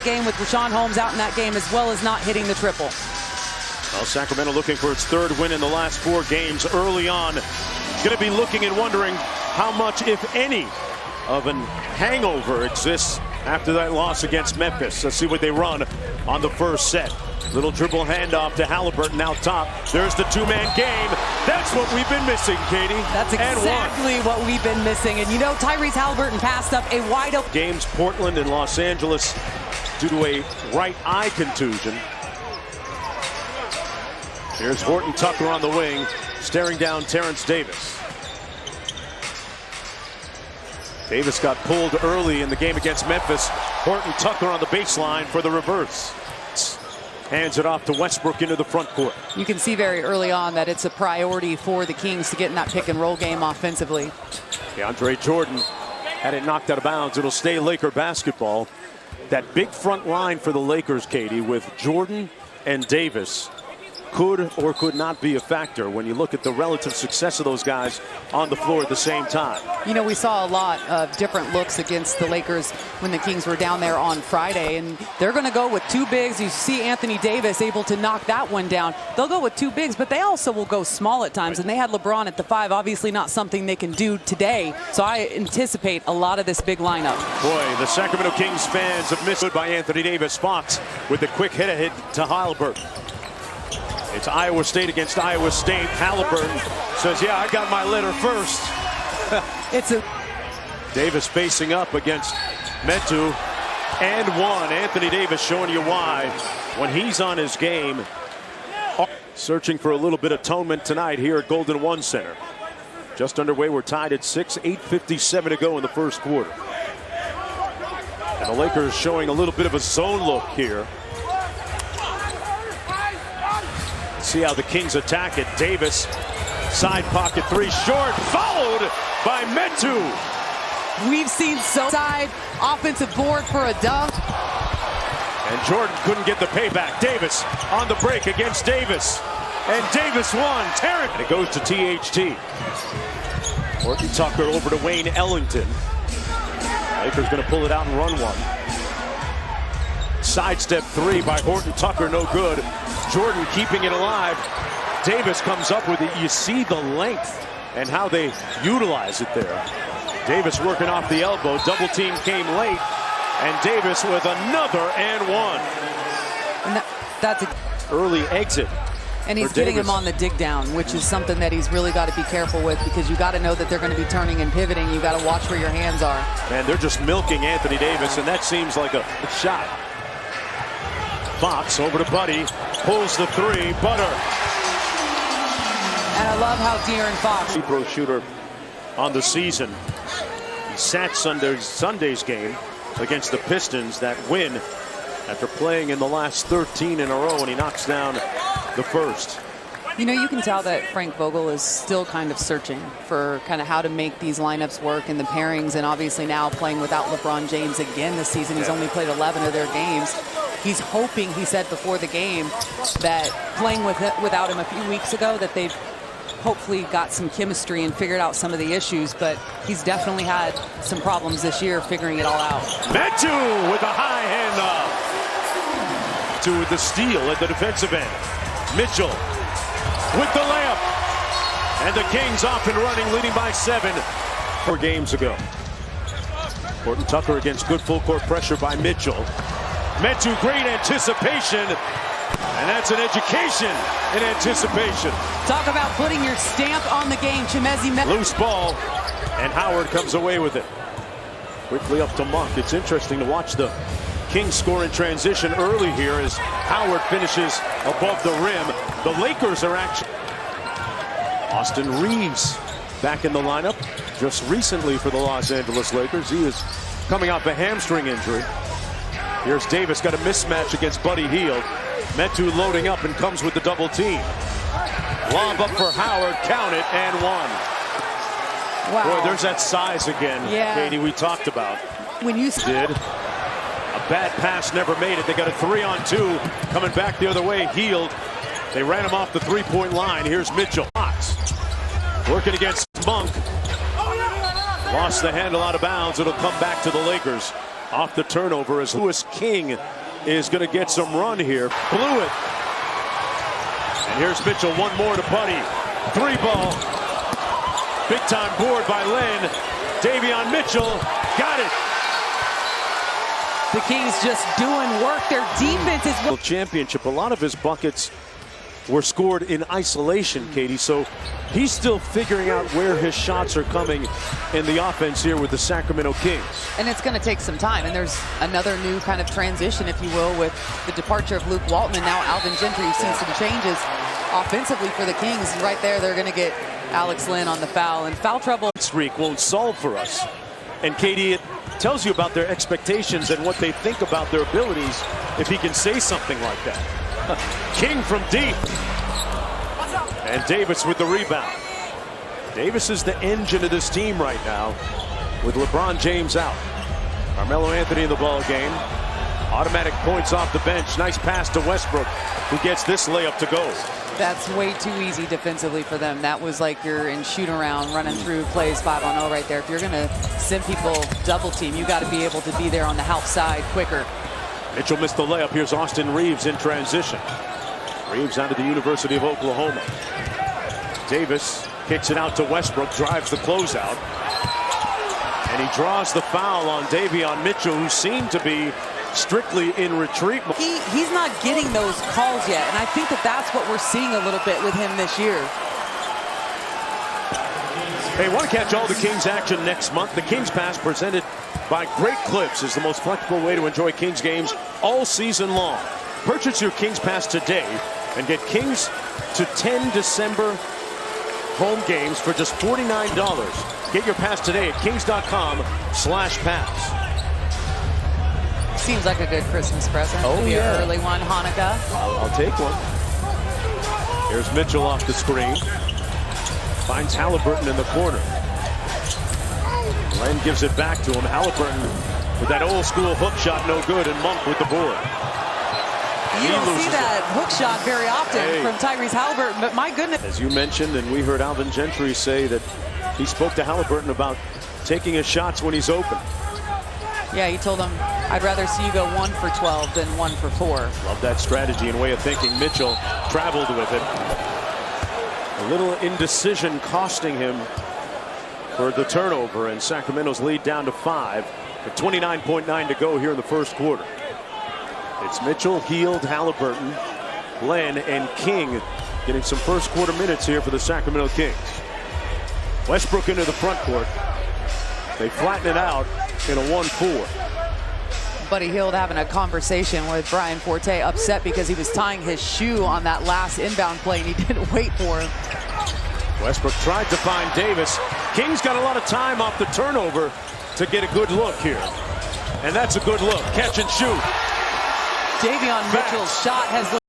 Game with Rashawn Holmes out in that game, as well as not hitting the triple. Well, Sacramento looking for its third win in the last 4 games early on. Going to be looking and wondering how much, if any, of an hangover exists after that loss against Memphis. Let's see what they run on the first set. Little dribble handoff to Halliburton out top. There's the 2-man game. That's what we've been missing, Katie. That's exactly what we've been missing. And you know, Tyrese Halliburton passed up a wide open. Games Portland and Los Angeles due to a right eye contusion. Here's Horton Tucker on the wing, staring down Terrence Davis. Davis got pulled early in the game against Memphis. Horton Tucker on the baseline for the reverse. Hands it off to Westbrook into the front court. You can see very early on that it's a priority for the Kings to get in that pick and roll game offensively. DeAndre Jordan had it knocked out of bounds. It'll stay Laker basketball. That big front line for the Lakers, Katie, with Jordan and Davis, could or could not be a factor when you look at the relative success of those guys on the floor at the same time. You know, we saw a lot of different looks against the Lakers when the Kings were down there on Friday, and they're going to go with 2 bigs. You see Anthony Davis able to knock that one down. They'll go with 2 bigs, but they also will go small at times, and they had LeBron at the 5. Obviously not something they can do today, so I anticipate a lot of this big lineup. Boy, the Sacramento Kings fans have missed it by Anthony Davis. Fox with the quick hit to Halliburton. It's Iowa State against Iowa State. Halliburton says, yeah, I got my letter first. Davis facing up against Metu. And one. Anthony Davis showing you why when he's on his game. Searching for a little bit of atonement tonight here at Golden One Center. Just underway. We're tied at 6. 8:57 to go in the first quarter. And the Lakers showing a little bit of a zone look here. See how the Kings attack it. Davis, side pocket 3, short, followed by Metu. We've seen side offensive board for a dunk. And Jordan couldn't get the payback. Davis on the break against Davis. And Davis won. Terrence. And it goes to THT. Horton Tucker over to Wayne Ellington. Lakers going to pull it out and run one. Sidestep 3 by Horton Tucker, no good. Jordan keeping it alive. Davis comes up with it. You see the length and how they utilize it there. Davis working off the elbow. Double team came late. And Davis with another and one. And that's an early exit. And he's getting him on the dig down, which is something that he's really got to be careful with, because you got to know that they're going to be turning and pivoting. You got to watch where your hands are. Man, they're just milking Anthony Davis, and that seems like a shot. Fox over to Buddy, pulls the 3, butter. And I love how De'Aaron Fox, free throw shooter on the season. He sat Sunday's game against the Pistons, that win after playing in the last 13 in a row, and he knocks down the first. You know, you can tell that Frank Vogel is still kind of searching for kind of how to make these lineups work and the pairings, and obviously now playing without LeBron James again this season. He's only played 11 of their games. He's hoping, he said before the game, that playing without him a few weeks ago, that they've hopefully got some chemistry and figured out some of the issues, but he's definitely had some problems this year figuring it all out. Metu with a high handoff to the steal at the defensive end. Mitchell with the layup. And the Kings off and running, leading by 7 4 games ago. Horton Tucker against good full court pressure by Mitchell. Metu, great anticipation. And that's an education in anticipation. Talk about putting your stamp on the game. Chimezie Metu. Loose ball, and Howard comes away with it. Quickly up to Monk. It's interesting to watch the Kings score in transition early here as Howard finishes above the rim. The Lakers are actually... Austin Reeves back in the lineup just recently for the Los Angeles Lakers. He is coming off a hamstring injury. Here's Davis, got a mismatch against Buddy Hield. Metu loading up and comes with the double team. Lob up for Howard, count it, and one. Wow. Boy, there's that size again, Katie, we talked about. When you did. A bad pass, never made it. They got a 3-on-2 coming back the other way. Hield. They ran him off the 3-point line. Here's Mitchell. Fox working against Monk. Lost the handle out of bounds. It'll come back to the Lakers. off the turnover as Louis King is going to get some run here. Blew it. And here's Mitchell, one more to Buddy. 3-ball. Big time board by Len. Davion Mitchell got it. The Kings just doing work. Their defense is... Championship, a lot of his buckets were scored in isolation, Katie, so he's still figuring out where his shots are coming in the offense here with the Sacramento Kings. And it's going to take some time, and there's another new kind of transition, if you will, with the departure of Luke Walton and now Alvin Gentry. You've seen some changes offensively for the Kings. Right there, they're going to get Alex Len on the foul, and foul trouble. Streak won't solve for us. And Katie, it tells you about their expectations and what they think about their abilities if he can say something like that. King from deep. And Davis with the rebound. Davis is the engine of this team right now with LeBron James out. Carmelo Anthony in the ball game. Automatic points off the bench. Nice pass to Westbrook, who gets this layup to go. That's way too easy defensively for them. That was like you're in shoot around, running through plays 5-on-0 right there. If you're going to send people double team, you got to be able to be there on the help side quicker. Mitchell missed the layup. Here's Austin Reeves in transition. Reeves out of the University of Oklahoma. Davis kicks it out to Westbrook, drives the closeout. And he draws the foul on Davion Mitchell, who seemed to be strictly in retreat. He's not getting those calls yet, and I think that's what we're seeing a little bit with him this year. Hey, want to catch all the Kings action next month? The Kings Pass, presented by Great Clips, is the most flexible way to enjoy Kings games all season long. Purchase your Kings Pass today and get Kings to 10 December home games for just $49. Get your pass today at kings.com/pass. Seems like a good Christmas present. Oh, Maybe yeah. An early one, Hanukkah. I'll take one. Here's Mitchell off the screen. Finds Halliburton in the corner. Len gives it back to him. Halliburton with that old school hook shot, no good, and Monk with the board. You don't see that hook shot very often from Tyrese Halliburton, but my goodness. As you mentioned, and we heard Alvin Gentry say that he spoke to Halliburton about taking his shots when he's open. Yeah, he told him, I'd rather see you go 1 for 12 than 1 for 4. Love that strategy and way of thinking. Mitchell traveled with it. A little indecision costing him for the turnover, and Sacramento's lead down to 5 with 29.9 to go here in the first quarter. It's Mitchell, Hield, Halliburton, Len, and King getting some first quarter minutes here for the Sacramento Kings. Westbrook into the front court. They flatten it out in a 1-4. Buddy Hield having a conversation with Brian Forte, upset because he was tying his shoe on that last inbound play and he didn't wait for him. Westbrook tried to find Davis. Kings got a lot of time off the turnover to get a good look here. And that's a good look. Catch and shoot. Davion Mitchell's shot has